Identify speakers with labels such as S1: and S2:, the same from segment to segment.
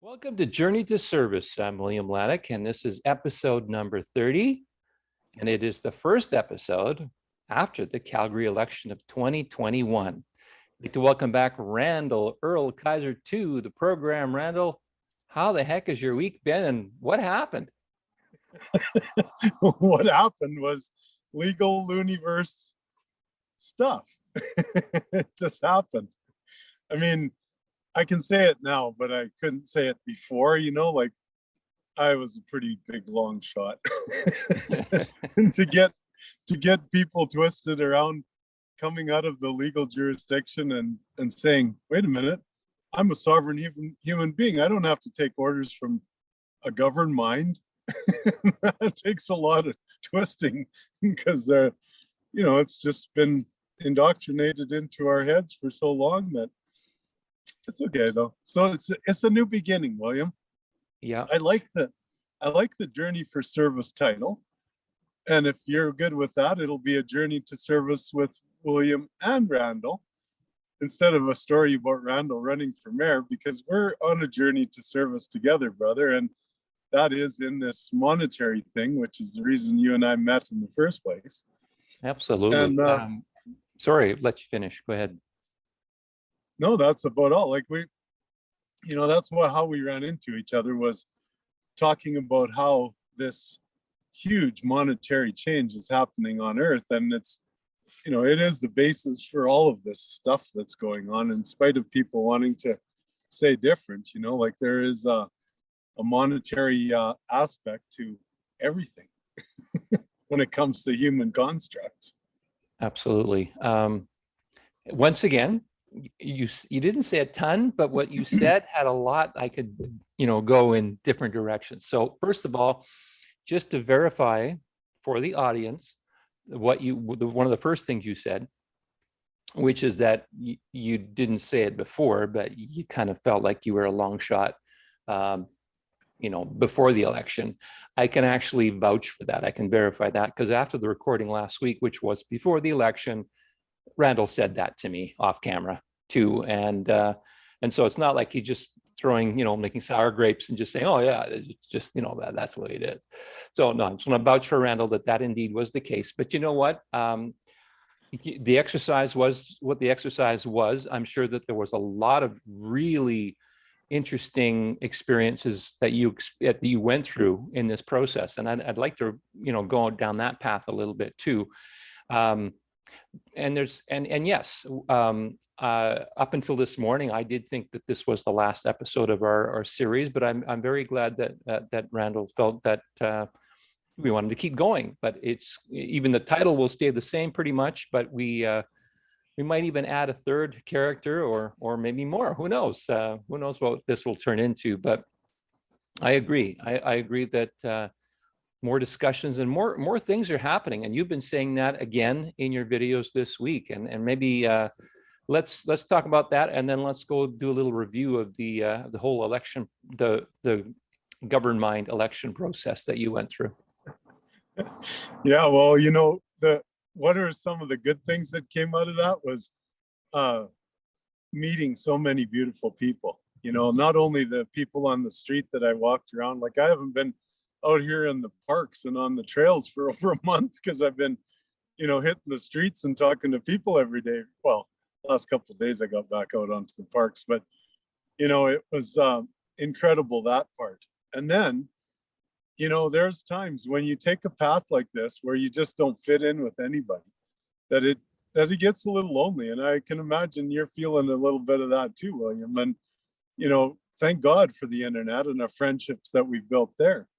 S1: Welcome to Journey to Service. I'm William Laddick, and this is episode number 30. And it is the first episode after the Calgary election of 2021. I'd like to welcome back Randall Earl Kaiser to the program. Randall, how the heck has your week been and what happened?
S2: What happened was legal Looniverse stuff. It just happened. I mean, I can say it now, but I couldn't say it before, like I was a pretty big long shot. And to get people twisted around coming out of the legal jurisdiction and saying, wait a minute, I'm a sovereign human being. I don't have to take orders from a governed mind. That takes a lot of twisting because it's just been indoctrinated into our heads for so long that it's okay though. So it's a new beginning, William.
S1: Yeah.
S2: I like the Journey for Service title. And if you're good with that, it'll be a journey to service with William and Randall instead of a story about Randall running for mayor, because we're on a journey to service together, brother. And that is in this monetary thing, which is the reason you and I met in the first place.
S1: Absolutely.
S2: And,
S1: sorry, let you finish. Go ahead.
S2: No, that's about all. Like that's how we ran into each other, was talking about how this huge monetary change is happening on Earth. And it's, it is the basis for all of this stuff that's going on, in spite of people wanting to say different, like there is a monetary aspect to everything when it comes to human constructs.
S1: Absolutely. Once again, you didn't say a ton, but what you said had a lot. I could, go in different directions. So first of all, just to verify for the audience, one of the first things you said, which is that you didn't say it before, but you kind of felt like you were a long shot, before the election. I can actually vouch for that. I can verify that because after the recording last week, which was before the election, Randall said that to me off camera too. And so it's not like he's just throwing, making sour grapes and just saying, oh yeah, it's just, that's what it is. So no, I just want to vouch for Randall that indeed was the case. But you know what? The exercise was what the exercise was. I'm sure that there was a lot of really interesting experiences that you went through in this process. And I'd like to, go down that path a little bit too. And yes, up until this morning, I did think that this was the last episode of our series, but I'm very glad that Randall felt that we wanted to keep going. But it's even the title will stay the same pretty much, but we might even add a third character or maybe more. Who knows? Who knows what this will turn into? But I agree. I agree that more discussions and more things are happening, and you've been saying that again in your videos this week. And maybe let's talk about that, and then let's go do a little review of the whole election, the governed mind election process that you went through.
S2: Yeah, well, what are some of the good things that came out of that was meeting so many beautiful people. Not only the people on the street that I walked around, like I haven't been out here in the parks and on the trails for over a month because I've been, hitting the streets and talking to people every day. Well, last couple of days I got back out onto the parks, but it was incredible, that part. And then there's times when you take a path like this where you just don't fit in with anybody, that it gets a little lonely. And I can imagine you're feeling a little bit of that too, William. And thank God for the internet and our friendships that we've built there.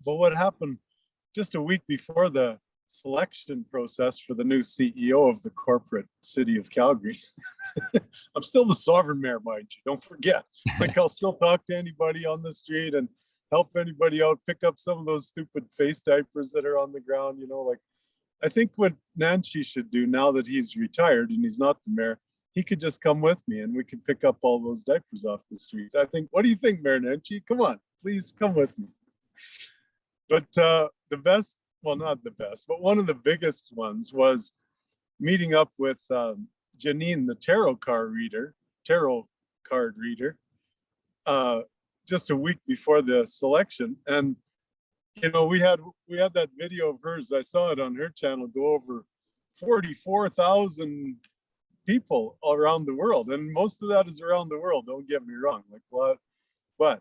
S2: But what happened just a week before the selection process for the new CEO of the corporate city of Calgary, I'm still the sovereign mayor, mind you, don't forget. Like, I'll still talk to anybody on the street and help anybody out, pick up some of those stupid face diapers that are on the ground. I think what Nancy should do now that he's retired and he's not the mayor, he could just come with me and we could pick up all those diapers off the streets. I think, what do you think, Mayor Nancy? Come on, please come with me. But the best, well, not the best, but one of the biggest ones was meeting up with Janine, the tarot card reader, just a week before the selection. And, you know, we had that video of hers. I saw it on her channel go over 44,000 people all around the world. And most of that is around the world. Don't get me wrong. Like what? But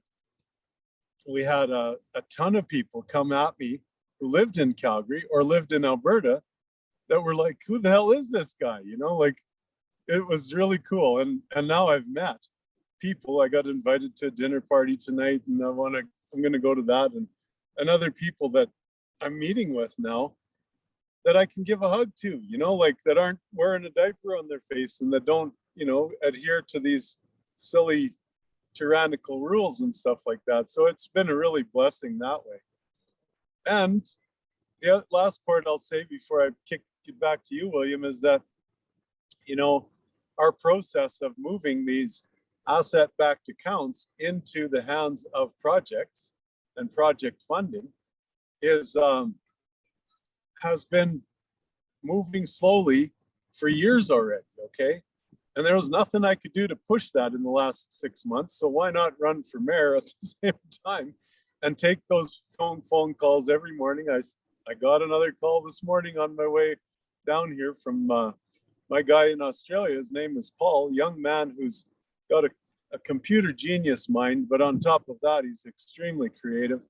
S2: we had a ton of people come at me who lived in Calgary or lived in Alberta that were like, who the hell is this guy? You know, like it was really cool. And now I've met people. I got invited to a dinner party tonight, and I'm gonna go to that, and other people that I'm meeting with now that I can give a hug to, you know, like that aren't wearing a diaper on their face and that don't, you know, adhere to these silly tyrannical rules and stuff like that. So it's been a really blessing that way. And the last part I'll say before I kick it back to you, William, is that, you know, our process of moving these asset-backed accounts into the hands of projects and project funding is has been moving slowly for years already, okay? And there was nothing I could do to push that in the last 6 months. So why not run for mayor at the same time and take those phone calls every morning? I got another call this morning on my way down here from my guy in Australia. His name is Paul, young man who's got a computer genius mind, but on top of that, he's extremely creative.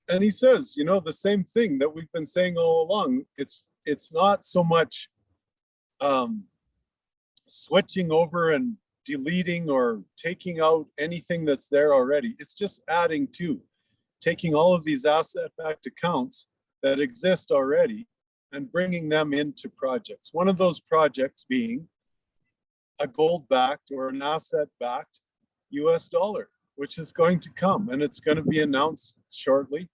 S2: And he says, you know, the same thing that we've been saying all along. It's not so much switching over and deleting or taking out anything that's there already. It's just adding to, taking all of these asset-backed accounts that exist already and bringing them into projects. One of those projects being a gold-backed or an asset-backed US dollar, which is going to come, and it's going to be announced shortly.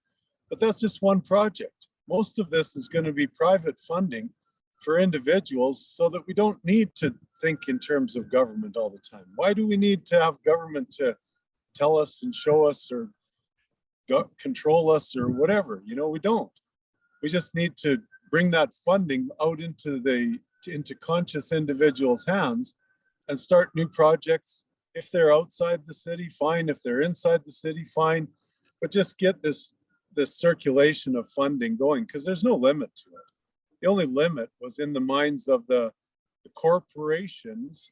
S2: But that's just one project. Most of this is going to be private funding for individuals so that we don't need to think in terms of government all the time. Why do we need to have government to tell us and show us or control us or whatever? You know, we don't. We just need to bring that funding out into conscious individuals' hands and start new projects. If they're outside the city, fine. If they're inside the city, fine. But just get this circulation of funding going, because there's no limit to it. The only limit was in the minds of the corporations,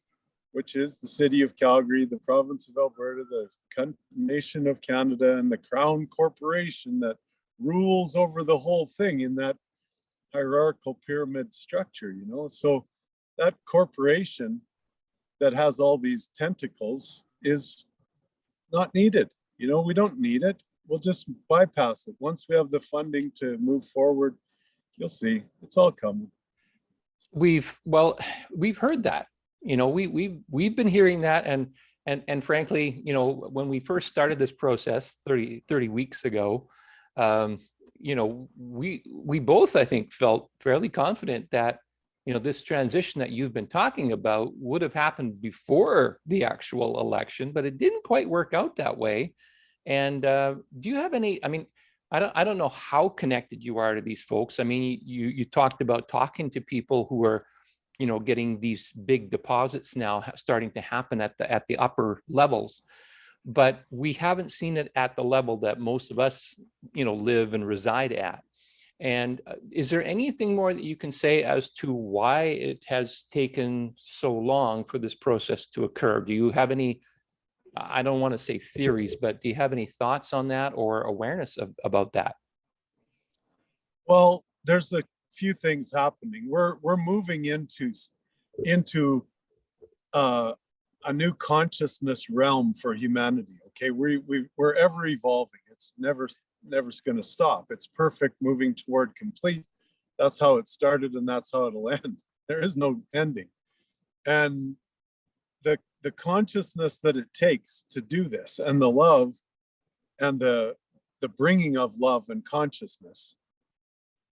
S2: which is the city of Calgary, the province of Alberta, the nation of Canada, and the Crown Corporation that rules over the whole thing in that hierarchical pyramid structure, you know? So that corporation that has all these tentacles is not needed. You know, we don't need it. We'll just bypass it. Once we have the funding to move forward, you'll see, it's all coming.
S1: We've heard that, you know, we've been hearing that, and frankly, you know, when we first started this process 30 weeks ago, you know, we both, I think, felt fairly confident that, you know, this transition that you've been talking about would have happened before the actual election, but it didn't quite work out that way. And do you have any, I mean, I don't know how connected you are to these folks. I mean, you talked about talking to people who are, you know, getting these big deposits now starting to happen at the upper levels, but we haven't seen it at the level that most of us, you know, live and reside at. And is there anything more that you can say as to why it has taken so long for this process to occur? Do you have any, I don't want to say theories, but do you have any thoughts on that or awareness about that?
S2: Well, there's a few things happening. We're moving into a new consciousness realm for humanity. Okay, we're ever evolving. It's never going to stop. It's perfect, moving toward complete. That's how it started, and that's how it'll end. There is no ending. And the consciousness that it takes to do this, and the love, and the bringing of love and consciousness,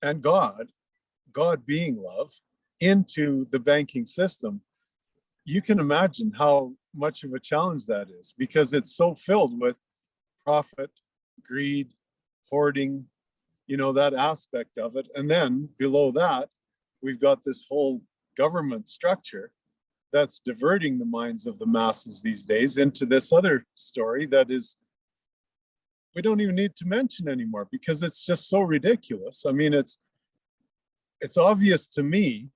S2: and God being love, into the banking system, you can imagine how much of a challenge that is, because it's so filled with profit, greed, hoarding, you know, that aspect of it. And then below that, we've got this whole government structure that's diverting the minds of the masses these days into this other story that is, we don't even need to mention anymore because it's just so ridiculous. I mean, it's obvious to me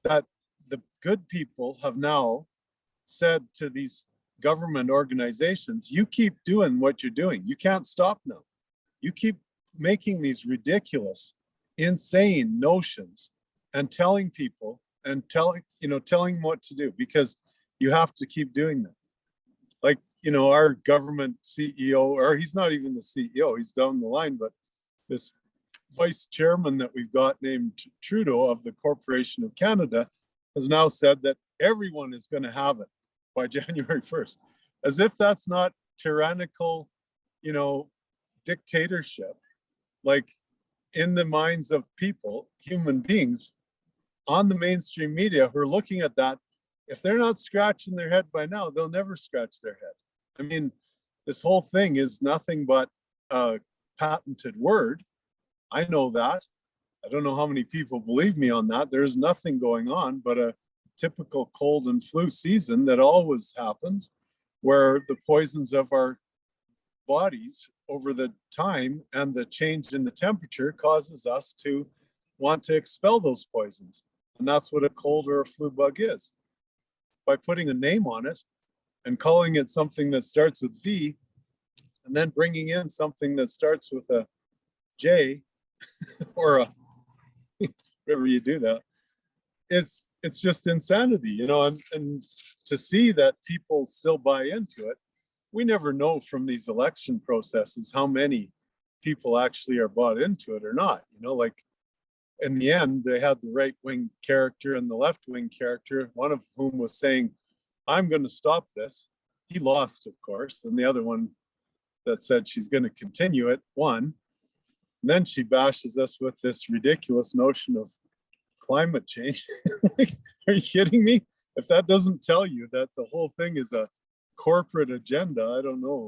S2: that the good people have now said to these government organizations, you keep doing what you're doing. You can't stop now. You keep making these ridiculous, insane notions and telling people and telling them what to do because you have to keep doing them. Like, our government CEO, or he's not even the CEO, he's down the line, but this vice chairman that we've got named Trudeau of the Corporation of Canada has now said that everyone is going to have it by January 1st, as if that's not tyrannical, dictatorship, like in the minds of people, human beings on the mainstream media who are looking at that. If they're not scratching their head by now, they'll never scratch their head. I mean, this whole thing is nothing but a patented word. I know that. I don't know how many people believe me on that. There's nothing going on but a typical cold and flu season that always happens, where the poisons of our bodies over the time and the change in the temperature causes us to want to expel those poisons. And that's what a cold or a flu bug is. By putting a name on it and calling it something that starts with V, and then bringing in something that starts with a J or a wherever you do that, it's just insanity, and to see that people still buy into it. We never know from these election processes how many people actually are bought into it or not. Like in the end, they had the right-wing character and the left-wing character, one of whom was saying, I'm going to stop this. He lost, of course. And the other one that said she's going to continue it won. And then she bashes us with this ridiculous notion of climate change. Like, are you kidding me? If that doesn't tell you that the whole thing is a corporate agenda, I don't know.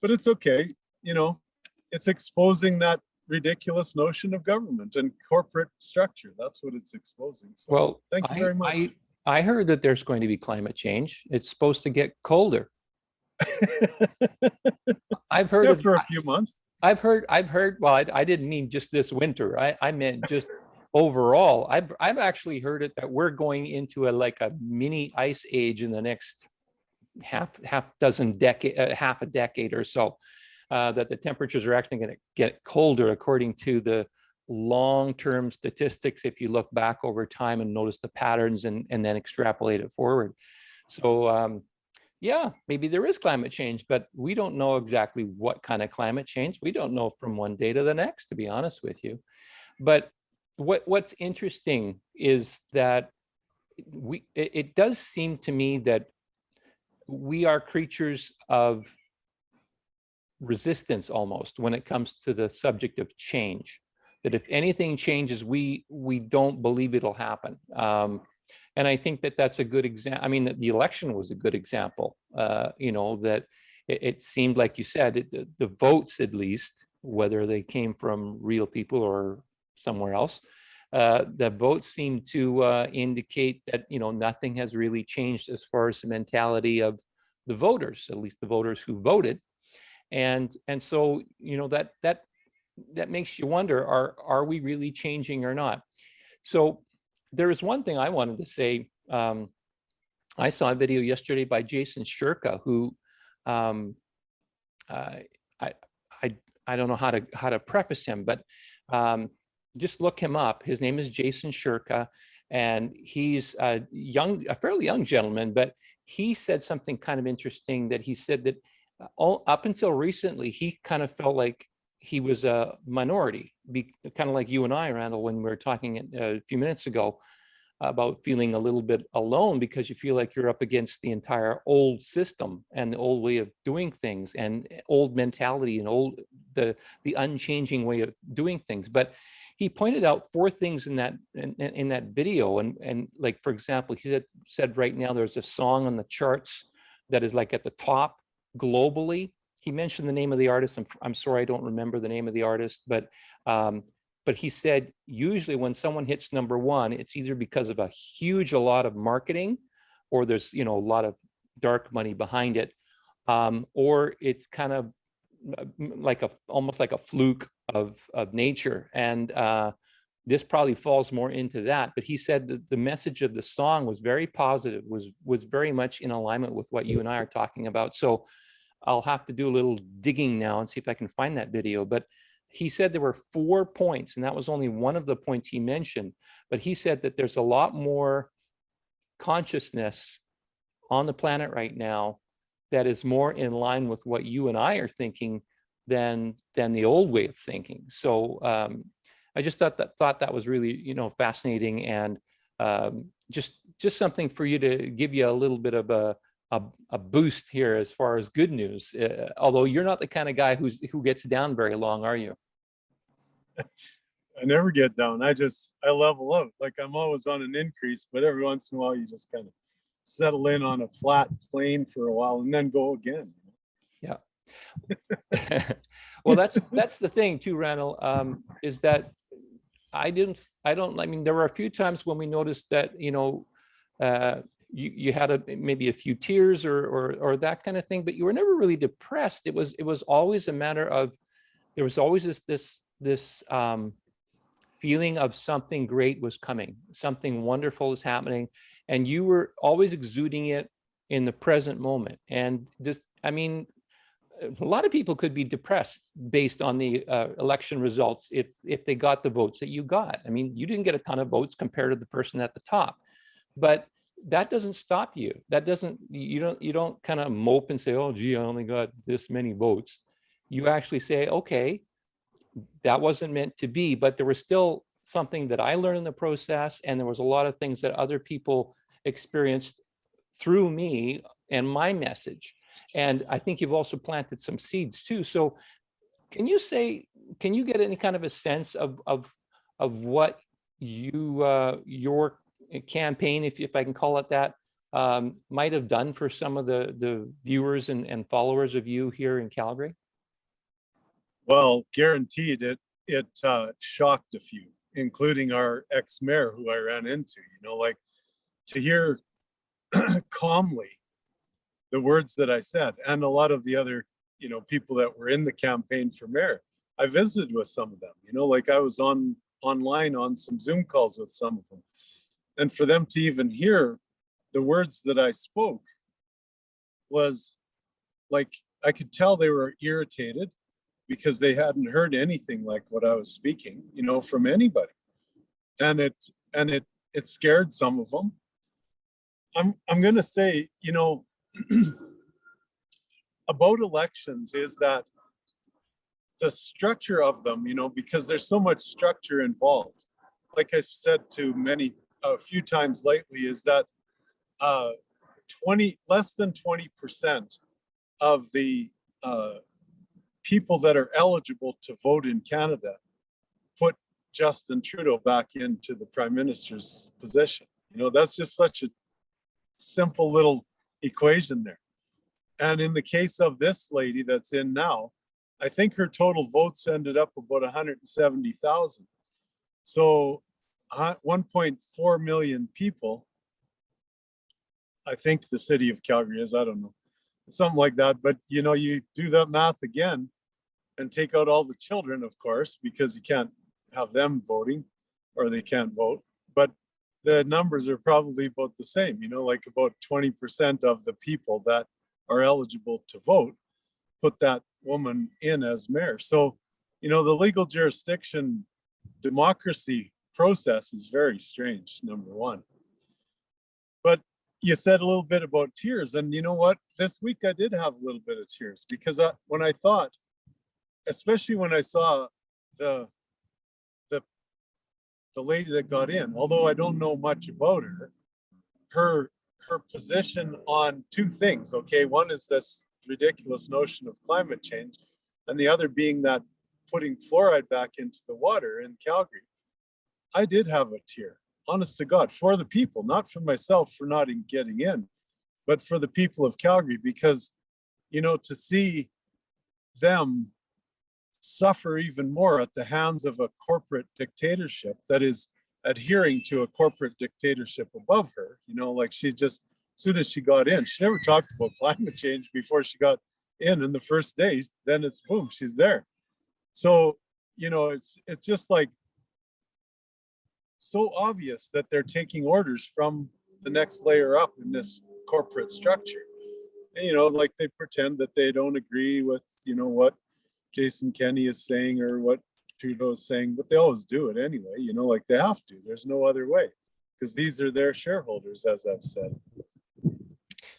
S2: But it's okay. It's exposing that ridiculous notion of government and corporate structure. That's what it's exposing. So,
S1: Well,
S2: thank you very much.
S1: I heard that there's going to be climate change. It's supposed to get colder. I've heard
S2: it for a few months.
S1: I've heard, well, I didn't mean just this winter. I meant just overall. I've actually heard it that we're going into a mini ice age in the next half a decade or so, that the temperatures are actually going to get colder according to the long-term statistics if you look back over time and notice the patterns and then extrapolate it forward. So yeah, maybe there is climate change, but we don't know exactly what kind of climate change. We don't know from one day to the next, to be honest with you. But what's interesting is that it does seem to me that we are creatures of resistance almost when it comes to the subject of change. That if anything changes, we don't believe it'll happen. And I think that that's a good example. I mean, the election was a good example, that it seemed like you said, the votes, at least, whether they came from real people or somewhere else, the votes seem to indicate that, nothing has really changed as far as the mentality of the voters, at least the voters who voted. And so, that makes you wonder, are we really changing or not? So there is one thing I wanted to say. I saw a video yesterday by Jason Shurka, who I don't know how to preface him, but just look him up. His name is Jason Shurka, and he's a fairly young gentleman, but he said something kind of interesting, that he said that up until recently, he kind of felt like he was a minority, kind of like you and I, Randall, when we were talking a few minutes ago about feeling a little bit alone because you feel like you're up against the entire old system and the old way of doing things and old mentality and the unchanging way of doing things. But he pointed out 4 things in that video, and like, for example, he said right now there's a song on the charts that is like at the top globally. He mentioned the name of the artist. I'm sorry, I don't remember the name of the artist, but but he said usually when someone hits number one, it's either because of a lot of marketing, or there's, you know, a lot of dark money behind it, or it's kind of like almost like a fluke of nature. And this probably falls more into that. But he said that the message of the song was very positive, was very much in alignment with what you and I are talking about. So I'll have to do a little digging now and see if I can find that video. But he said there were 4 points, and that was only one of the points he mentioned. But he said that there's a lot more consciousness on the planet right now that is more in line with what you and I are thinking than the old way of thinking. So I just thought that was really, you know, fascinating, and just something for you to give you a little bit of a boost here as far as good news. Although you're not the kind of guy who gets down very long, are you?
S2: I never get down. I level up. Like, I'm always on an increase, but every once in a while you just kind of settle in on a flat plane for a while and then go again.
S1: Yeah. Well, that's the thing too, Randall, is that I mean, there were a few times when we noticed that, you know, you had maybe a few tears or that kind of thing, but you were never really depressed. It was always a matter of, there was always this feeling of something great was coming, something wonderful is happening, and you were always exuding it in the present moment. And this, I mean, a lot of people could be depressed based on the election results if they got the votes that you got. I mean, you didn't get a ton of votes compared to the person at the top, but that doesn't stop you. That doesn't, you don't kind of mope and say, oh, gee, I only got this many votes. You actually say, okay, that wasn't meant to be, but there was still something that I learned in the process, and there was a lot of things that other people experienced through me and my message. And I think you've also planted some seeds too. So can you get any kind of a sense of what your campaign, if I can call it that, might have done for some of the viewers and followers of you here in Calgary?
S2: Well, guaranteed it shocked a few, including our ex-mayor who I ran into, you know, like, to hear calmly the words that I said, and a lot of the other, you know, people that were in the campaign for mayor. I visited with some of them, you know, like I was online on some Zoom calls with some of them. And for them to even hear the words that I spoke was like, I could tell they were irritated because they hadn't heard anything like what I was speaking, you know, from anybody. And it scared some of them. I'm going to say, you know, about elections is that the structure of them, you know, because there's so much structure involved. Like I've said to a few times lately, is that less than 20% of the people that are eligible to vote in Canada put Justin Trudeau back into the prime minister's position. You know, that's just such a simple little equation there. And in the case of this lady that's in now, I think her total votes ended up about 170,000. So 1.4 million people, I think the city of Calgary is, I don't know, something like that. But, you know, you do that math again and take out all the children, of course, because you can't have them voting or they can't vote. But the numbers are probably about the same, you know, like about 20% of the people that are eligible to vote put that woman in as mayor. So, you know, the legal jurisdiction democracy process is very strange, number one. But you said a little bit about tears, and you know what? This week I did have a little bit of tears because when I thought, especially when I saw the lady that got in, although I don't know much about her position on two things. Okay, one is this ridiculous notion of climate change, and the other being that putting fluoride back into the water in Calgary. I did have a tear, honest to God, for the people, not for myself for not getting in, but for the people of Calgary, because, you know, to see them suffer even more at the hands of a corporate dictatorship that is adhering to a corporate dictatorship above her. You know, like she just, as soon as she got in, she never talked about climate change before she got in the first days. Then it's boom, she's there. So, you know, it's just like so obvious that they're taking orders from the next layer up in this corporate structure. And, you know, like they pretend that they don't agree with, you know, what Jason Kenney is saying or what Trudeau is saying, but they always do it anyway, you know, like they have to. There's no other way because these are their shareholders, as I've said.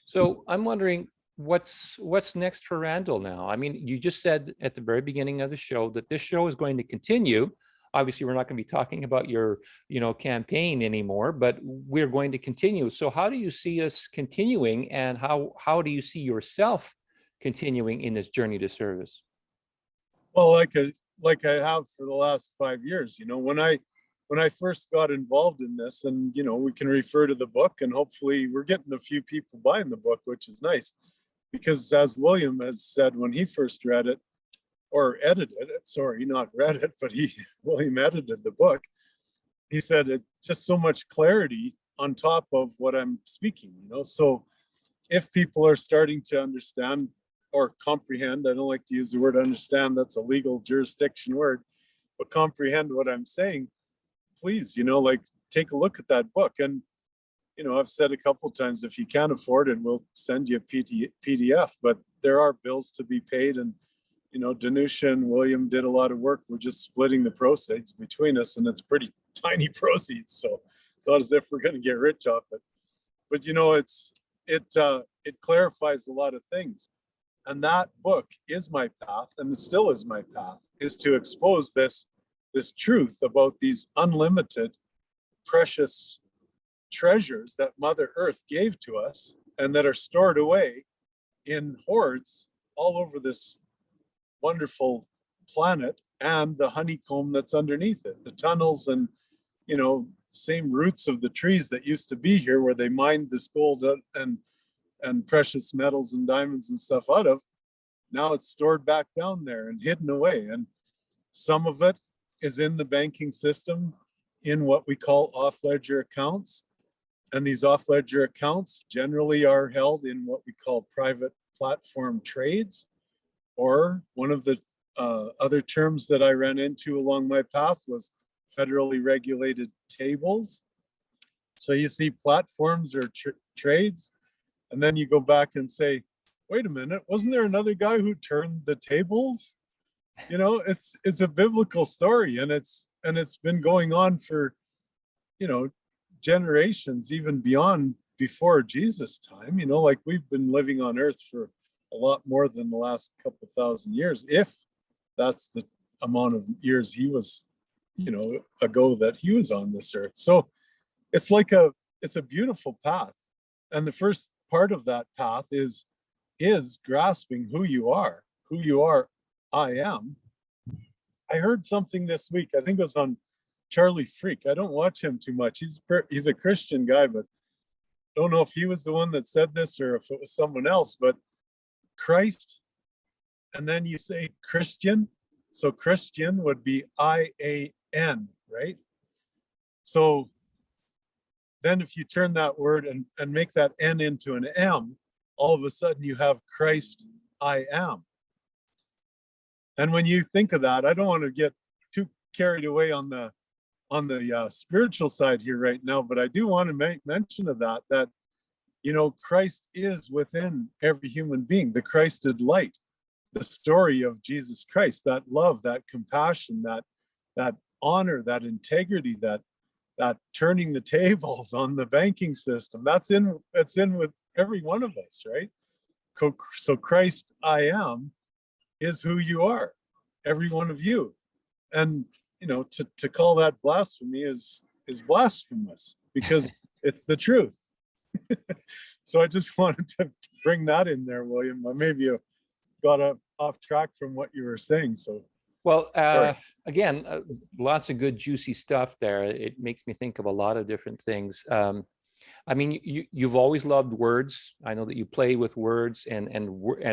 S1: So I'm wondering what's next for Randall now? I mean, you just said at the very beginning of the show that this show is going to continue. Obviously, we're not going to be talking about your, you know, campaign anymore, but we're going to continue. So how do you see us continuing, and how do you see yourself continuing in this journey to service?
S2: Well, like I have for the last 5 years, you know, when I first got involved in this, and you know, we can refer to the book, and hopefully we're getting a few people buying the book, which is nice, because as William has said when he first read it, or edited it, sorry, not read it, but William edited the book. He said it just so much clarity on top of what I'm speaking, you know. So if people are starting to understand or comprehend, I don't like to use the word understand, that's a legal jurisdiction word, but comprehend what I'm saying, please, you know, like take a look at that book. And, you know, I've said a couple times, if you can't afford it, we'll send you a PDF, but there are bills to be paid. And, you know, Danusha and William did a lot of work. We're just splitting the proceeds between us, and it's pretty tiny proceeds. So it's not as if we're going to get rich off it. But, you know, it clarifies a lot of things. And that book is my path, and it still is my path, is to expose this truth about these unlimited, precious treasures that Mother Earth gave to us and that are stored away in hoards all over this wonderful planet, and the honeycomb that's underneath it, the tunnels and, you know, same roots of the trees that used to be here where they mined this gold and precious metals and diamonds and stuff out of. Now it's stored back down there and hidden away. And some of it is in the banking system in what we call off-ledger accounts. And these off-ledger accounts generally are held in what we call private platform trades, or one of the other terms that I ran into along my path was federally regulated tables. So you see platforms or trades, and then you go back and say, wait a minute, wasn't there another guy who turned the tables? You know, it's a biblical story, and it's been going on for, you know, generations, even before Jesus' time. You know, like we've been living on earth for a lot more than the last couple thousand years, if that's the amount of years he was, you know, ago that he was on this earth. So it's like it's a beautiful path. And the first part of that path is grasping who you are, I am. I heard something this week, I think it was on Charlie Freak. I don't watch him too much. He's a Christian guy, but don't know if he was the one that said this or if it was someone else, but Christ, and then you say Christian. So Christian would be I-A-N, right? So then if you turn that word and make that N into an M, all of a sudden you have Christ I am. And when you think of that, I don't want to get too carried away on the spiritual side here right now, but I do want to make mention of that, you know, Christ is within every human being, the Christed light, the story of Jesus Christ, that love, that compassion, that honor, that integrity, that turning the tables on the banking system. That's in with every one of us, right? So Christ I am is who you are, every one of you. And, you know, to call that blasphemy is blasphemous, because it's the truth. So I just wanted to bring that in there, William. Maybe you got off track from what you were saying. So,
S1: well, again, lots of good juicy stuff there. It makes me think of a lot of different things. I mean, you've always loved words. I know that you play with words and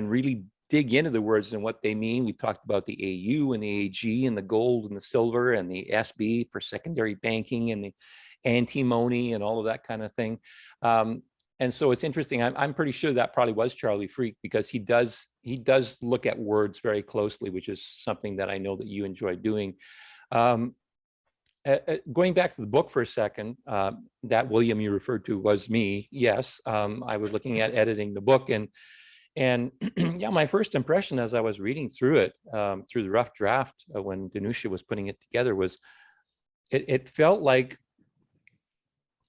S1: really dig into the words and what they mean. We talked about the AU and the AG and the gold and the silver and the SB for secondary banking and the antimony and all of that kind of thing. And so it's interesting. I'm pretty sure that probably was Charlie Freak, because he does look at words very closely, which is something that I know that you enjoy doing. Going back to the book for a second, that William you referred to was me. Yes, I was looking at editing the book, and yeah, my first impression as I was reading through it, through the rough draft when Danusha was putting it together, was it felt like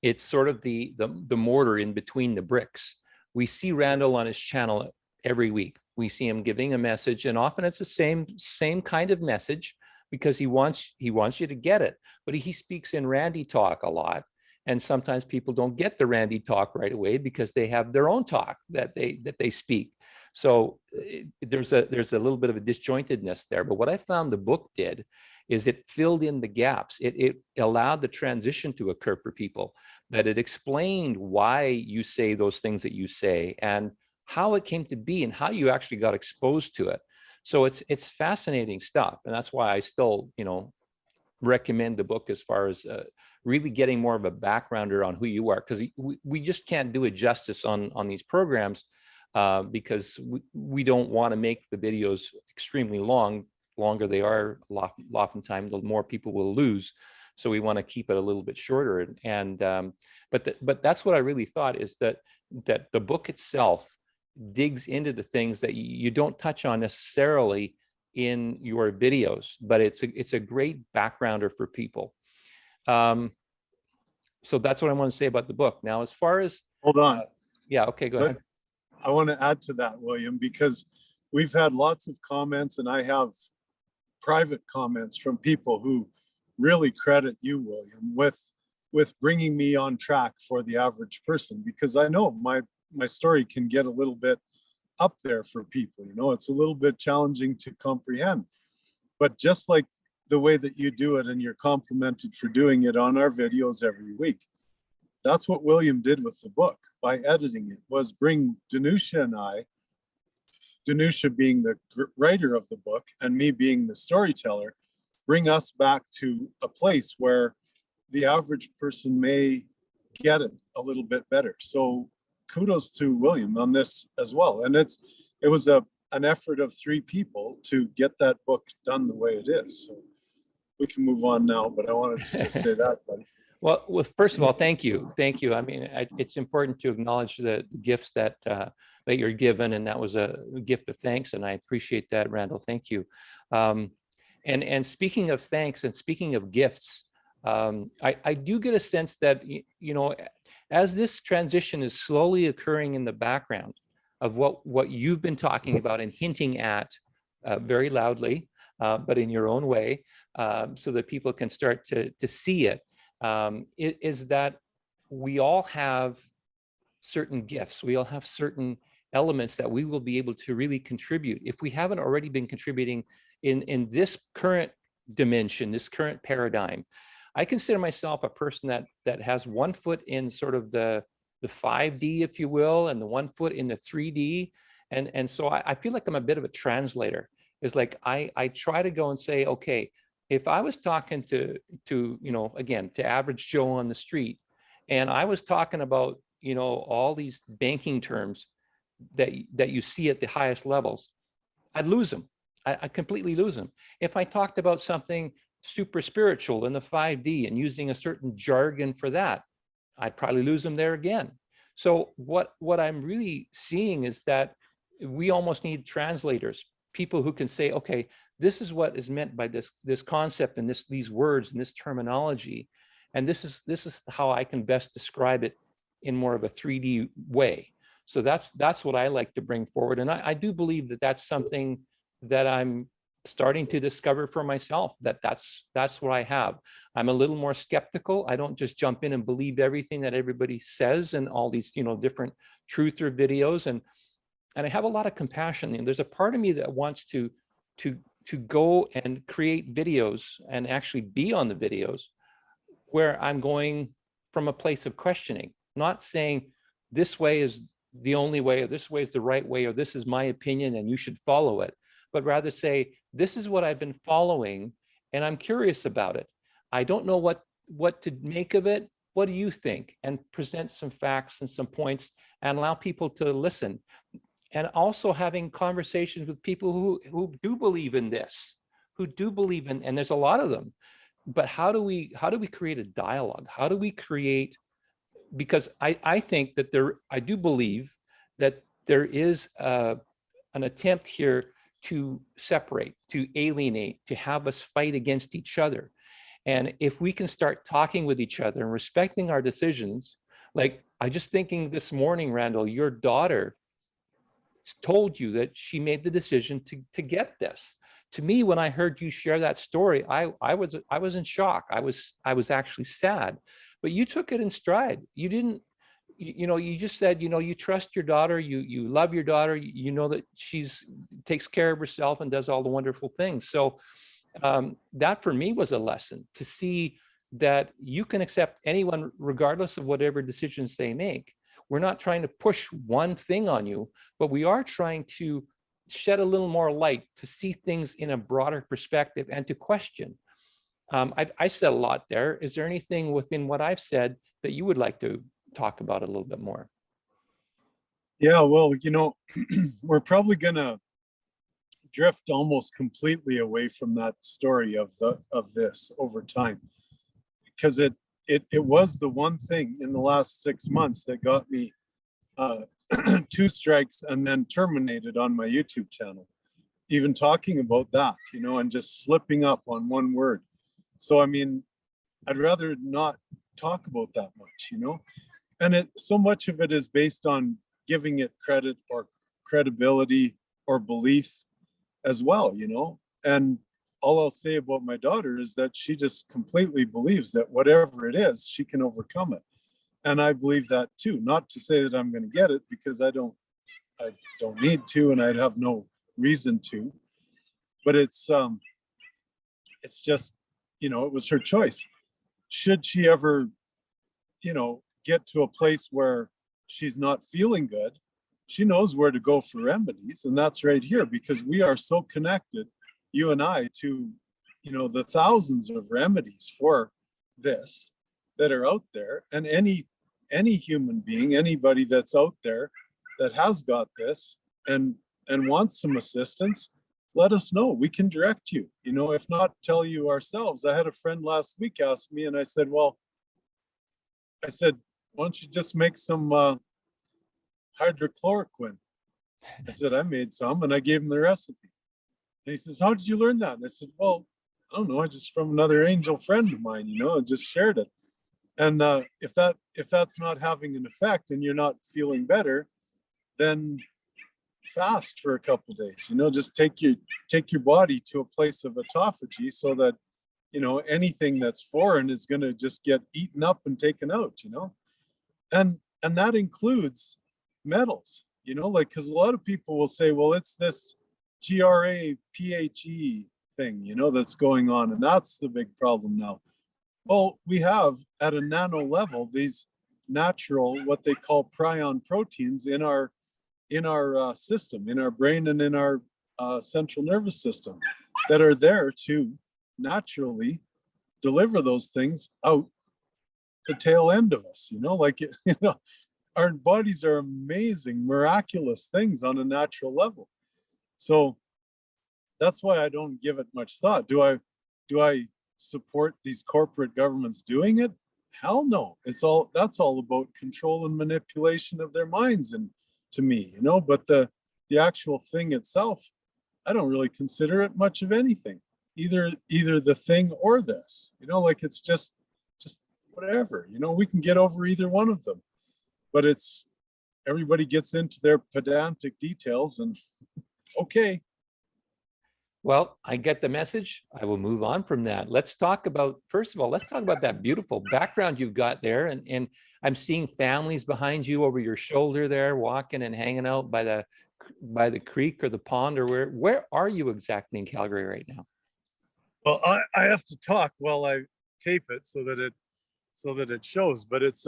S1: it's sort of the mortar in between the bricks. We see Randall on his channel every week. We see him giving a message, and often it's the same kind of message, because he wants you to get it. But he speaks in Randy talk a lot, and sometimes people don't get the Randy talk right away because they have their own talk that they speak. So there's a little bit of a disjointedness there. But what I found the book did is it filled in the gaps. It allowed the transition to occur for people, that it explained why you say those things that you say and how it came to be and how you actually got exposed to it. So it's fascinating stuff. And that's why I still, recommend the book as far as really getting more of a backgrounder on who you are, because we just can't do it justice on these programs, because we don't want to make the videos extremely long. Longer they are, oftentimes the more people will lose. So we want to keep it a little bit shorter. But that's what I really thought, is that the book itself digs into the things that you don't touch on necessarily in your videos, but it's a great backgrounder for people. So that's what I want to say about the book. Now, as far as
S2: hold on,
S1: yeah, okay, go ahead.
S2: I want to add to that, William, because we've had lots of comments, and I have private comments from people who really credit you, William, with bringing me on track for the average person, because I know my story can get a little bit up there for people. It's a little bit challenging to comprehend. But just like the way that you do it, and you're complimented for doing it on our videos every week, that's what William did with the book by editing it, was bring Danusha and I, Danusha being the writer of the book and me being the storyteller, bring us back to a place where the average person may get it a little bit better. So kudos to William on this as well. And it was an effort of 3 people to get that book done the way it is. So we can move on now, but I wanted to just say that, buddy.
S1: Well, first of all, thank you. I mean, it's important to acknowledge the gifts that you're given, and that was a gift of thanks, and I appreciate that, Randall. Thank you. And speaking of thanks and speaking of gifts, I do get a sense that as this transition is slowly occurring in the background of what you've been talking about and hinting at very loudly, but in your own way, so that people can start to see it, is that we all have certain gifts. We all have certain elements that we will be able to really contribute. If we haven't already been contributing in this current dimension, this current paradigm, I consider myself a person that has one foot in sort of the 5D, if you will, and the one foot in the 3D. And so I feel like I'm a bit of a translator. It's like I try to go and say, okay, if I was talking to again, to average Joe on the street, and I was talking about, all these banking terms that you see at the highest levels, I'd lose them. I completely lose them. If I talked about something super spiritual in the 5D and using a certain jargon for that, I'd probably lose them there again. So what I'm really seeing is that we almost need translators, people who can say, okay, this is what is meant by this concept and these words and this terminology, and this is how I can best describe it in more of a 3D way. So that's what I like to bring forward, and I do believe that that's something that I'm starting to discover for myself, that's what I have. I'm a little more skeptical. I don't just jump in and believe everything that everybody says and all these different truther videos, and I have a lot of compassion. And there's a part of me that wants to go and create videos and actually be on the videos where I'm going from a place of questioning, not saying this way is the only way, or this way is the right way, or this is my opinion and you should follow it, but rather say, this is what I've been following and I'm curious about it. I don't know what to make of it. What do you think? And present some facts and some points and allow people to listen. And also having conversations with people who do believe in this, who do believe in, and there's a lot of them. But how do we create a dialogue? How do we create, because I think that I do believe that there is an attempt here to separate, to alienate, to have us fight against each other. And if we can start talking with each other and respecting our decisions, like I just thinking this morning, Randall, your daughter told you that she made the decision to get this. To me, when I heard you share that story, I was in shock. I was actually sad, but you took it in stride. You didn't, you just said, you trust your daughter, you love your daughter, you know that she's takes care of herself and does all the wonderful things. So that for me was a lesson, to see that you can accept anyone regardless of whatever decisions they make. We're not trying to push one thing on you, but we are trying to shed a little more light to see things in a broader perspective and to question. I said a lot there. Is there anything within what I've said that you would like to talk about a little bit more?
S2: Yeah, well, we're probably gonna drift almost completely away from that story of this over time, because it was the one thing in the last 6 months that got me 2 strikes and then terminated on my YouTube channel, even talking about that, and just slipping up on one word. So I mean, I'd rather not talk about that much, and so much of it is based on giving it credit or credibility or belief as well, and all I'll say about my daughter is that she just completely believes that whatever it is, she can overcome it. And I believe that too. Not to say that I'm going to get it, because I don't need to, and I'd have no reason to. But it's just, it was her choice. Should she ever, get to a place where she's not feeling good, she knows where to go for remedies, and that's right here, because we are so connected, you and I, to the thousands of remedies for this that are out there. And any human being, anybody that's out there that has got this and wants some assistance, let us know. We can direct you. If not, tell you ourselves. I had a friend last week ask me, and I said, why don't you just make some hydrochloroquine? I said, I made some, and I gave him the recipe. And he says, how did you learn that? And I said, well, I don't know, I just from another angel friend of mine, I just shared it. And if that's not having an effect and you're not feeling better, then fast for a couple of days. Just take your body to a place of autophagy, so that anything that's foreign is going to just get eaten up and taken out. And that includes metals. Because a lot of people will say, well, it's this GRAPHE thing, that's going on, and that's the big problem now. Well, we have at a nano level these natural, what they call prion proteins in our system, in our brain and in our central nervous system, that are there to naturally deliver those things out the tail end of us. Our bodies are amazing, miraculous things on a natural level. So that's why I don't give it much thought. Do I support these corporate governments doing it? Hell no. That's all about control and manipulation of their minds, and to me, but the actual thing itself, I don't really consider it much of anything, either the thing or this, it's just whatever, we can get over either one of them, but everybody gets into their pedantic details, and okay.
S1: Well, I get the message. I will move on from that. First of all, let's talk about that beautiful background you've got there. And I'm seeing families behind you over your shoulder there, walking and hanging out by the creek or the pond, or where are you exactly in Calgary right now?
S2: Well, I have to talk while I tape it so that it shows, but it's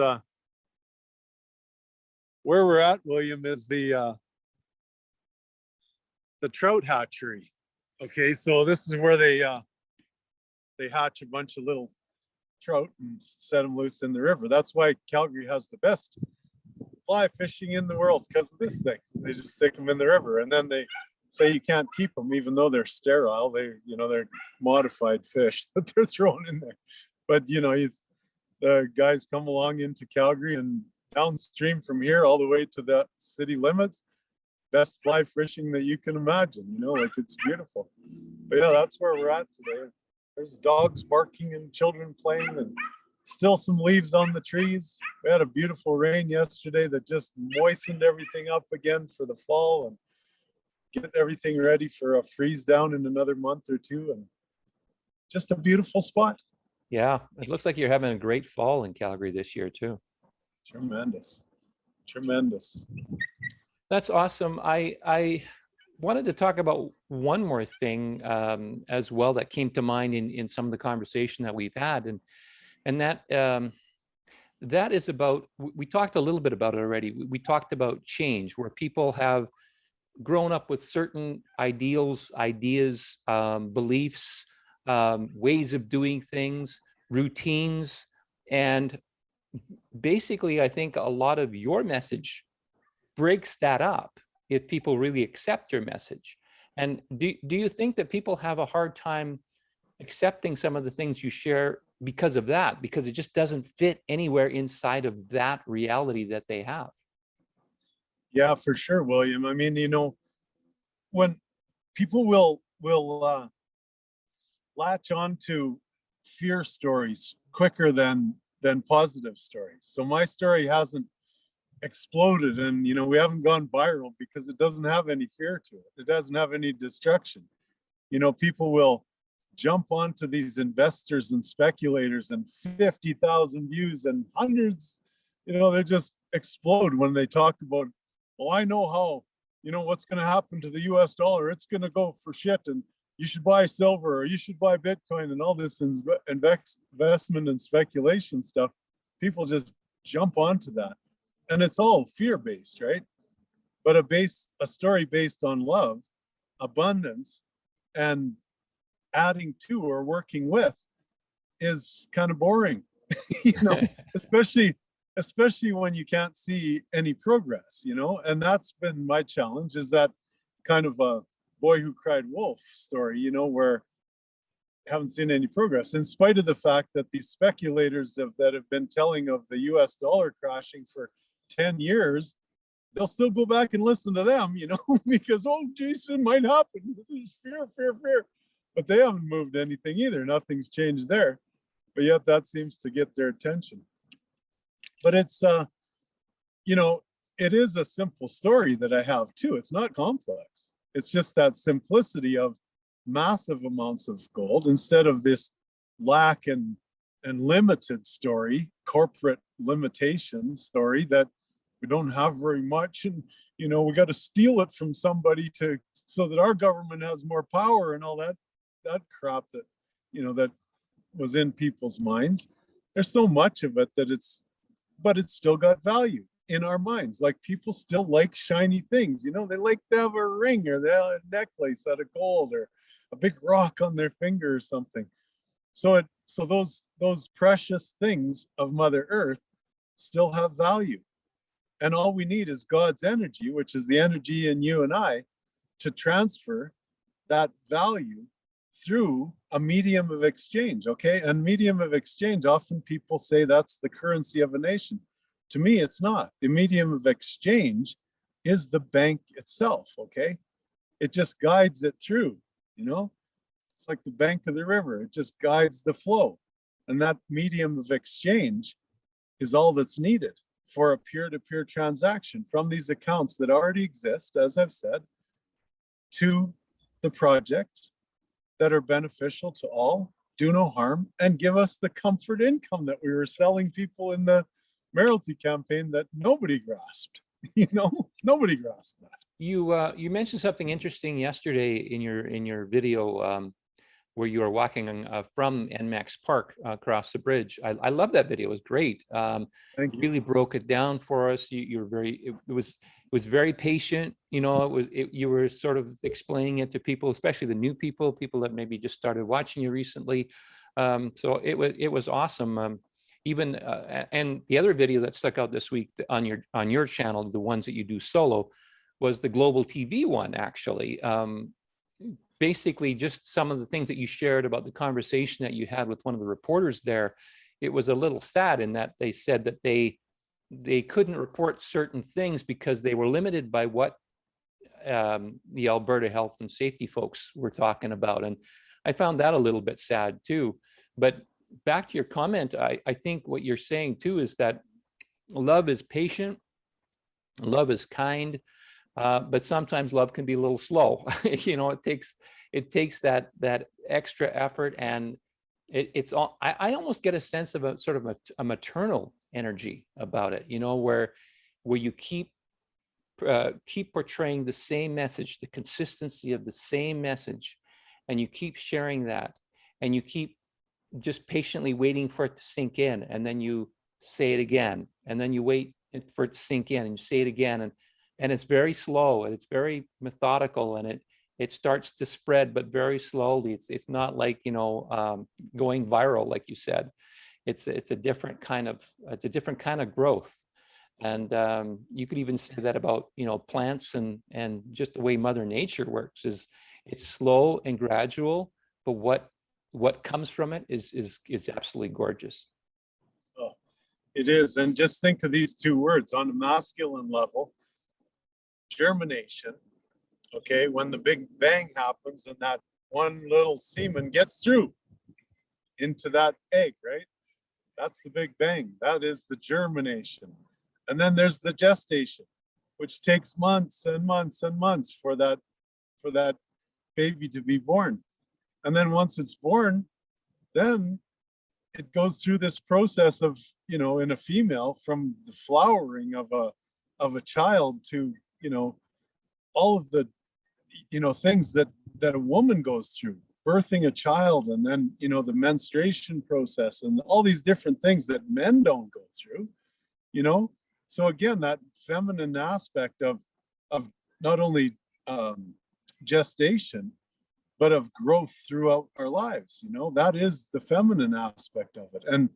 S2: where we're at, William, is the trout hatchery. Okay, so this is where they hatch a bunch of little trout and set them loose in the river. That's why Calgary has the best fly fishing in the world, because of this thing. They just stick them in the river, and then they say you can't keep them even though they're sterile. They're modified fish that they're throwing in there. But the guys come along into Calgary and downstream from here all the way to the city limits. Best fly fishing that you can imagine. Like, it's beautiful. But yeah, that's where we're at today. There's dogs barking and children playing, and still some leaves on the trees. We had a beautiful rain yesterday that just moistened everything up again for the fall and get everything ready for a freeze down in another month or two. And just a beautiful spot.
S1: Yeah, it looks like you're having a great fall in Calgary this year too.
S2: Tremendous.
S1: That's awesome. I wanted to talk about one more thing as well that came to mind in some of the conversation that we've had, and that is about, we talked a little bit about it already. We talked about change, where people have grown up with certain ideals, ideas, beliefs, ways of doing things, routines, and basically, I think a lot of your message breaks that up if people really accept your message. And do you think that people have a hard time accepting some of the things you share because of that, because it just doesn't fit anywhere inside of that reality that they have?
S2: Yeah, for sure, William. I mean, when people will latch on to fear stories quicker than positive stories. So my story hasn't exploded, and we haven't gone viral because it doesn't have any fear to it. It doesn't have any destruction. People will jump onto these investors and speculators, and 50,000 views and hundreds, they just explode when they talk about, well, I know how, what's going to happen to the US dollar. It's going to go for shit, and you should buy silver, or you should buy Bitcoin, and all this investment and speculation stuff. People just jump onto that. And it's all fear-based, right? But a story based on love, abundance, and adding to or working with is kind of boring, especially when you can't see any progress, and that's been my challenge, is that kind of a boy who cried wolf story, where I haven't seen any progress, in spite of the fact that these speculators that have been telling of the US dollar crashing for 10 years, they'll still go back and listen to them, because, oh, Jason, might happen. There's fear. But they haven't moved anything either. Nothing's changed there. But yet that seems to get their attention. But it's, it is a simple story that I have too. It's not complex. It's just that simplicity of massive amounts of gold instead of this lack and limited story, corporate limitations story that we don't have very much, and we got to steal it from somebody so that our government has more power, and all that crap that that was in people's minds. There's so much of it but it's still got value in our minds. Like, people still like shiny things. They like to have a ring, or they have a necklace out of gold, or a big rock on their finger or something. So those precious things of Mother Earth still have value. And all we need is God's energy, which is the energy in you and I, to transfer that value through a medium of exchange, okay? And medium of exchange, often people say that's the currency of a nation. To me, it's not. The medium of exchange is the bank itself, okay? It just guides it through, It's like the bank of the river. It just guides the flow. And that medium of exchange is all that's needed for a peer-to-peer transaction from these accounts that already exist, as I've said, to the projects that are beneficial to all, do no harm, and give us the comfort income that we were selling people in the Mayoralty campaign that nobody grasped. Nobody grasped that.
S1: You mentioned something interesting yesterday in your video, where you were walking from NMAX Park across the bridge. I love that video. It was great.
S2: Thank you.
S1: Really broke it down for us. You were very, it was very patient. You know, you were sort of explaining it to people, especially the new people that maybe just started watching you recently. So it was awesome. Even and the other video that stuck out this week on your channel, the ones that you do solo, was the Global TV one, actually. Basically just some of the things that you shared about the conversation that you had with one of the reporters there. It was a little sad in that they said that they couldn't report certain things because they were limited by what the Alberta health and safety folks were talking about. And I found that a little bit sad too. But back to your comment, I think what you're saying too is that love is patient, love is kind, but sometimes love can be a little slow. You know, it takes that extra effort, and it's all. I almost get a sense of a sort of a maternal energy about it. You know, where you keep portraying the same message, the consistency of the same message, and you keep sharing that, and you keep just patiently waiting for it to sink in, and then you say it again, and then you wait for it to sink in, and you say it again, and it's very slow, and it's very methodical, and it starts to spread, but very slowly. It's not like, you know, going viral, like you said. It's a different kind of growth. And you could even say that about, you know, plants and just the way Mother Nature works. Is it's slow and gradual, but what comes from it is absolutely gorgeous.
S2: Oh, it is. And just think of these two words on a masculine level: germination. Okay, when the big bang happens and that one little semen gets through into that egg, right? That's the big bang. That is the germination. And then there's the gestation, which takes months and months and months for that baby to be born. And then once it's born, then it goes through this process of, you know, in a female, from the flowering of a child to, you know, all of the, you know, things that a woman goes through, birthing a child, and then, you know, the menstruation process and all these different things that men don't go through, you know. So again, that feminine aspect of not only gestation, but of growth throughout our lives, you know, that is the feminine aspect of it. And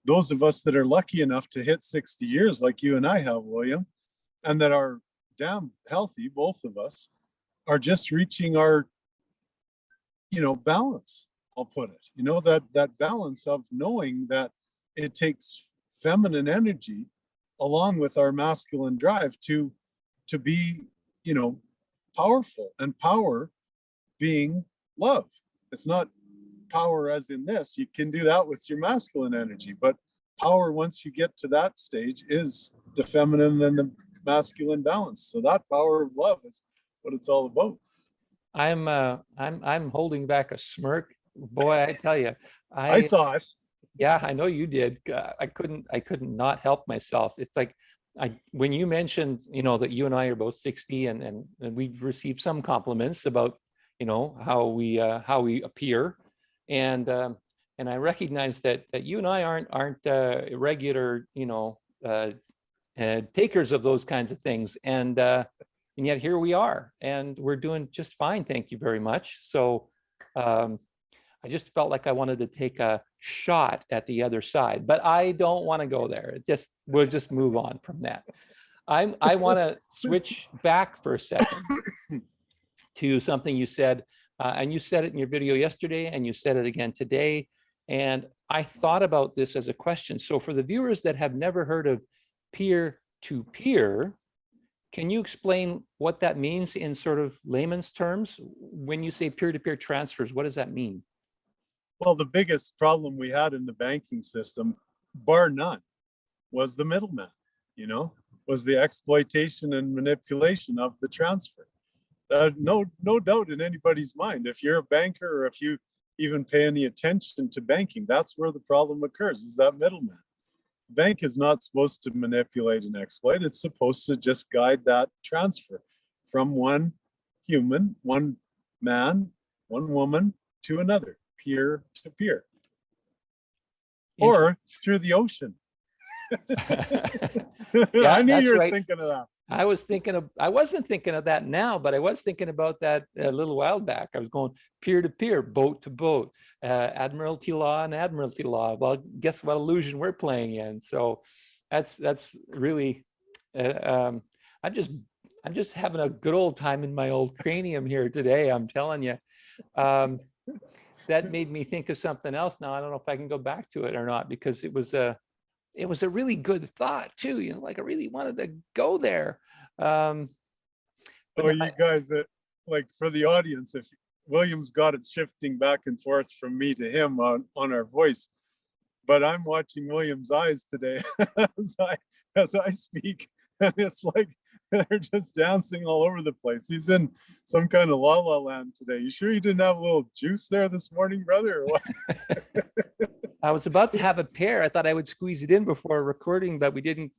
S2: those of us that are lucky enough to hit 60 years like you and I have, William, and that are damn healthy, both of us, are just reaching our, you know, balance, I'll put it, you know, that balance of knowing that it takes feminine energy along with our masculine drive to be, you know, powerful, and power being love. It's not power as in this, you can do that with your masculine energy, but power, once you get to that stage, is the feminine and the masculine balance. So that power of love is what it's all about.
S1: I'm holding back a smirk. Boy, I tell you,
S2: I saw it.
S1: Yeah, I know you did. I couldn't not help myself. It's like when you mentioned, you know, that you and I are both 60, and we've received some compliments about, you know, how we appear, and I recognize that you and I aren't regular, you know, takers of those kinds of things, and yet here we are, and we're doing just fine. Thank you very much. So I just felt like I wanted to take a shot at the other side, but I don't want to go there. We'll just move on from that. I want to switch back for a second to something you said, and you said it in your video yesterday, and you said it again today. And I thought about this as a question. So for the viewers that have never heard of peer-to-peer, can you explain what that means in sort of layman's terms? When you say peer-to-peer transfers, what does that mean?
S2: Well, the biggest problem we had in the banking system, bar none, was the middleman, you know, was the exploitation and manipulation of the transfer. No doubt in anybody's mind. If you're a banker, or if you even pay any attention to banking, that's where the problem occurs, is that middleman. The bank is not supposed to manipulate and exploit. It's supposed to just guide that transfer from one human, one man, one woman to another. peer to peer, or through the ocean.
S1: Yeah,
S2: I knew
S1: that's
S2: you were
S1: right.
S2: thinking of that.
S1: I wasn't thinking of that now, but I was thinking about that a little while back. I was going peer to peer, boat to boat, admiralty law and admiralty law. Well, guess what illusion we're playing in? So that's really, I'm just having a good old time in my old cranium here today. I'm telling you. That made me think of something else. Now I don't know if I can go back to it or not, because it was a really good thought too. Like I really wanted to go there. But
S2: you guys, like for the audience, if William's got it shifting back and forth from me to him on our voice, but I'm watching William's eyes today as I speak, and it's like they're just dancing all over the place. He's in some kind of la la land today. You sure you didn't have a little juice there this morning, brother, or what?
S1: I was about to have a pear. I thought I would squeeze it in before recording, but we didn't.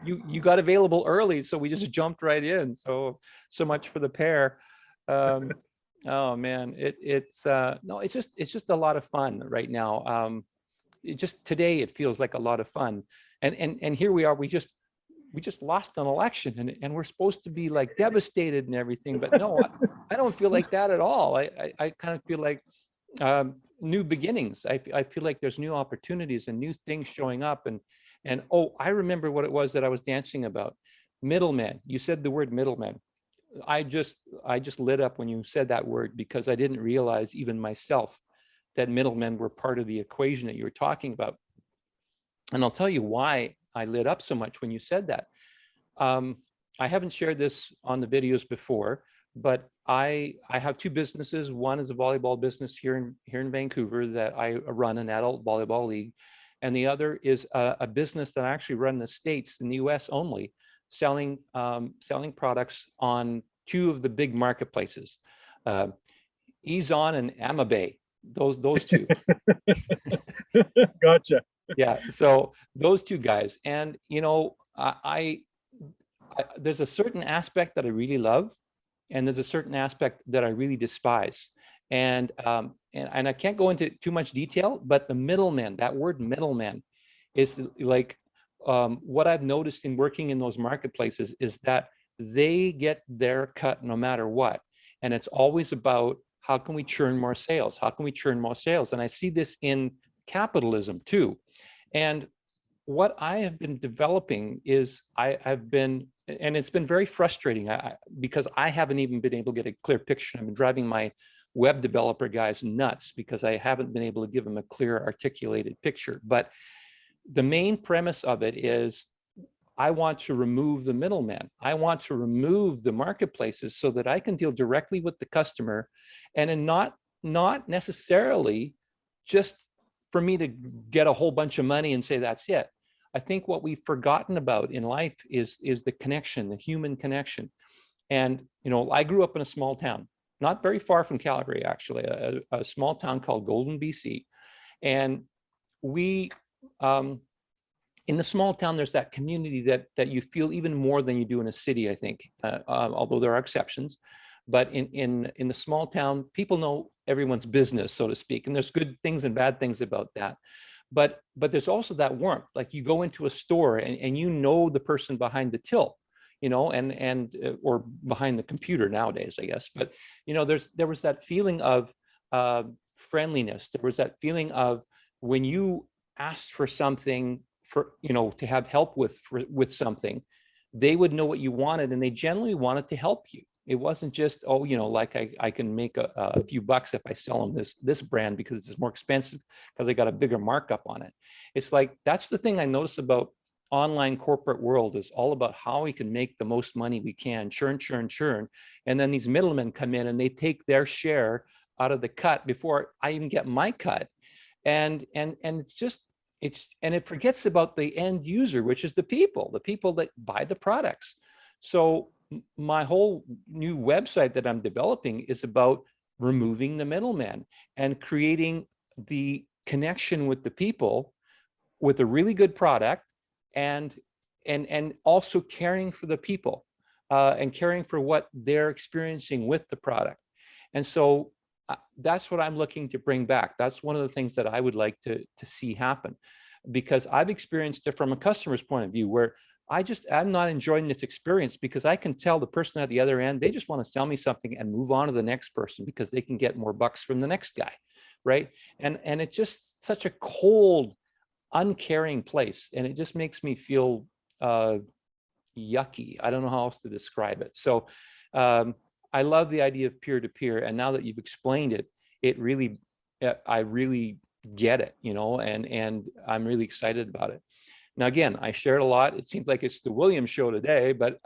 S1: You got available early, so we just jumped right in. So much for the pear. Oh man, it's just a lot of fun right now. Today it feels like a lot of fun, and here we are. We just lost an election, and we're supposed to be like devastated and everything, but no, I don't feel like that at all. I kind of feel like new beginnings. I feel like there's new opportunities and new things showing up, and oh, I remember what it was that I was dancing about. Middlemen. You said the word middlemen. I just lit up when you said that word, because I didn't realize even myself that middlemen were part of the equation that you were talking about. And I'll tell you why I lit up so much when you said that. I haven't shared this on the videos before, but I have two businesses. One is a volleyball business here in Vancouver that I run, an adult volleyball league, and the other is a business that I actually run in the States, in the US only, selling products on two of the big marketplaces, Ezon and Amabay. Those two.
S2: Gotcha.
S1: Yeah, so those two guys, and there's a certain aspect that I really love, and there's a certain aspect that I really despise, and I can't go into too much detail, but the middleman, that word middleman, is like what I've noticed in working in those marketplaces is that they get their cut no matter what, and it's always about how can we churn more sales? How can we churn more sales? And I see this in capitalism too. And what I have been developing is I've been, and it's been very frustrating because I haven't even been able to get a clear picture. I've been driving my web developer guys nuts because I haven't been able to give them a clear articulated picture. But the main premise of it is I want to remove the middleman. I want to remove the marketplaces so that I can deal directly with the customer, and not necessarily just for me to get a whole bunch of money and say that's it. I think what we've forgotten about in life is the connection, the human connection. And I grew up in a small town, not very far from Calgary, actually, a small town called Golden, BC. And we in the small town, there's that community that you feel even more than you do in a city, I think, although there are exceptions. But in the small town, people know everyone's business, so to speak. And there's good things and bad things about that. But there's also that warmth. Like you go into a store and you know the person behind the till, or behind the computer nowadays, I guess. But there was that feeling of friendliness. There was that feeling of when you asked for something, to have help with something, they would know what you wanted, and they generally wanted to help you. It wasn't just, like I can make a few bucks if I sell them this brand because it's more expensive because I got a bigger markup on it. It's like, that's the thing I notice about online corporate world, is all about how we can make the most money we can, churn. And then these middlemen come in and they take their share out of the cut before I even get my cut. And it forgets about the end user, which is the people that buy the products. So my whole new website that I'm developing is about removing the middleman and creating the connection with the people with a really good product, and also caring for the people and caring for what they're experiencing with the product. And so that's what I'm looking to bring back. That's one of the things that I would like to see happen, because I've experienced it from a customer's point of view, where I'm not enjoying this experience because I can tell the person at the other end, they just want to sell me something and move on to the next person because they can get more bucks from the next guy, right? And it's just such a cold, uncaring place, and it just makes me feel yucky. I don't know how else to describe it. So I love the idea of peer-to-peer, and now that you've explained it, I really get it, and I'm really excited about it. Now, again, I shared a lot. It seems like it's the William show today, but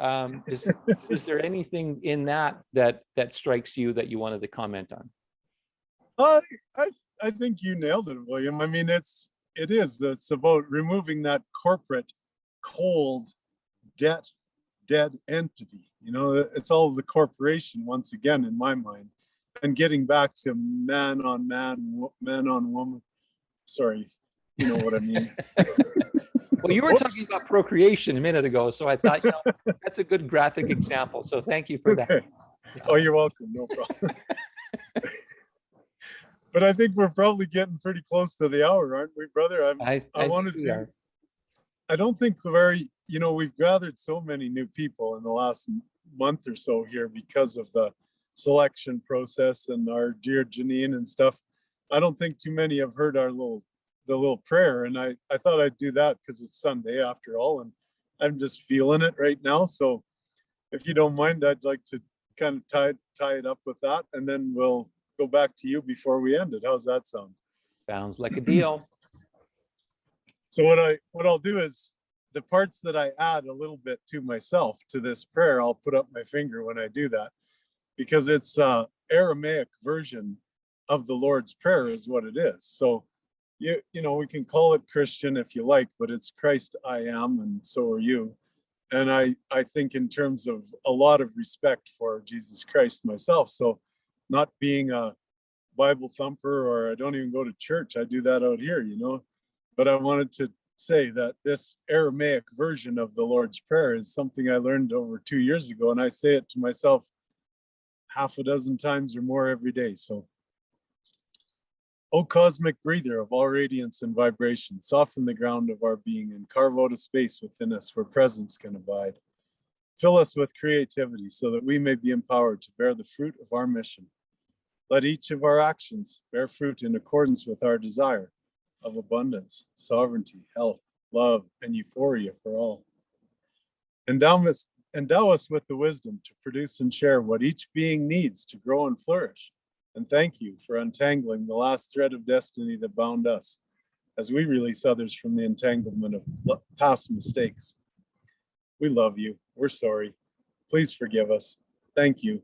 S1: is there anything in that strikes you that you wanted to comment on?
S2: I think you nailed it, William. I mean, it's about removing that corporate, cold, dead entity. It's all the corporation once again in my mind, and getting back to man on man, man on woman. Sorry, you know what I mean.
S1: Well, you were talking about procreation a minute ago, so I thought, that's a good graphic example. So thank you for that.
S2: Yeah. Oh, you're welcome. No problem. But I think we're probably getting pretty close to the hour, aren't we, brother? I don't think we've gathered so many new people in the last month or so here because of the selection process and our dear Janine and stuff. I don't think too many have heard the little prayer, and I thought I'd do that because it's Sunday after all, and I'm just feeling it right now. So if you don't mind, I'd like to kind of tie it up with that, and then we'll go back to you before we end it. How's that sound?
S1: Sounds like a deal.
S2: So what I'll do is the parts that I add a little bit to myself to this prayer, I'll put up my finger when I do that, because it's Aramaic version of the Lord's Prayer is what it is. So we can call it Christian if you like, but it's Christ I am, and so are you. And I think in terms of a lot of respect for Jesus Christ myself. So not being a Bible thumper, or I don't even go to church. I do that out here, But I wanted to say that this Aramaic version of the Lord's Prayer is something I learned over 2 years ago, and I say it to myself half a dozen times or more every day. So, O cosmic breather of all radiance and vibration, soften the ground of our being and carve out a space within us where presence can abide. Fill us with creativity so that we may be empowered to bear the fruit of our mission. Let each of our actions bear fruit in accordance with our desire of abundance, sovereignty, health, love, and euphoria for all. Endow us with the wisdom to produce and share what each being needs to grow and flourish. And thank you for untangling the last thread of destiny that bound us, as we release others from the entanglement of past mistakes. We love you. We're sorry. Please forgive us. Thank you.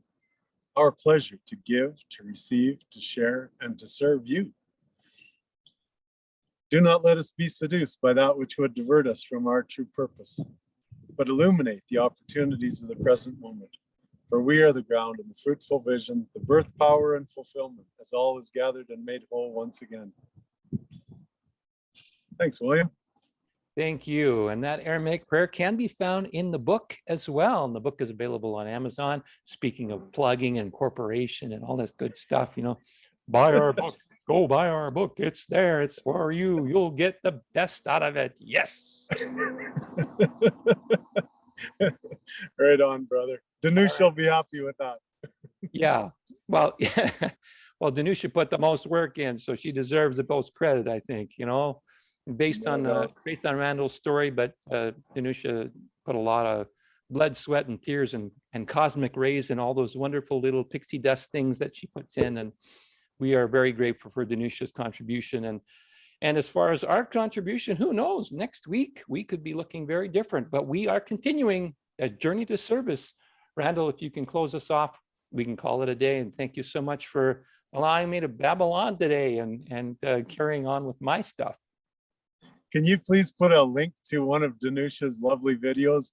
S2: Our pleasure to give, to receive, to share, and to serve you. Do not let us be seduced by that which would divert us from our true purpose, but illuminate the opportunities of the present moment. For we are the ground and the fruitful vision, the birth power and fulfillment, as all is gathered and made whole once again. Thanks, William.
S1: Thank you. And that Aramaic prayer can be found in the book as well. And the book is available on Amazon. Speaking of plugging and corporation and all this good stuff, buy our book. Go buy our book. It's there. It's for you. You'll get the best out of it. Yes.
S2: Right on, brother. Danusha will be happy with that.
S1: Yeah. Well, yeah. Well, Danusha put the most work in, so she deserves the most credit, I think, based on Randall's story, but Danusha put a lot of blood, sweat, and tears and cosmic rays and all those wonderful little pixie dust things that she puts in. And we are very grateful for Danusha's contribution. And as far as our contribution, who knows? Next week, we could be looking very different, but we are continuing a journey to service. Randall, if you can close us off, we can call it a day. And thank you so much for allowing me to babble on today and carrying on with my stuff.
S2: Can you please put a link to one of Danusha's lovely videos,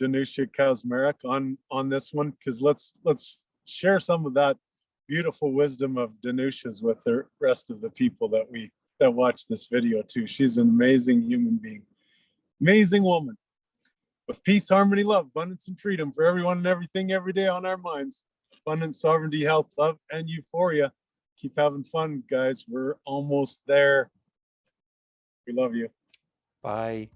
S2: Danusha Kazmarek, on this one? Because let's share some of that beautiful wisdom of Danusha's with the rest of the people that watch this video too. She's an amazing human being, amazing woman, with peace, harmony, love, abundance, and freedom for everyone and everything every day on our minds. Abundance, sovereignty, health, love, and euphoria keep having fun, guys. We're almost there. We love you.
S1: Bye.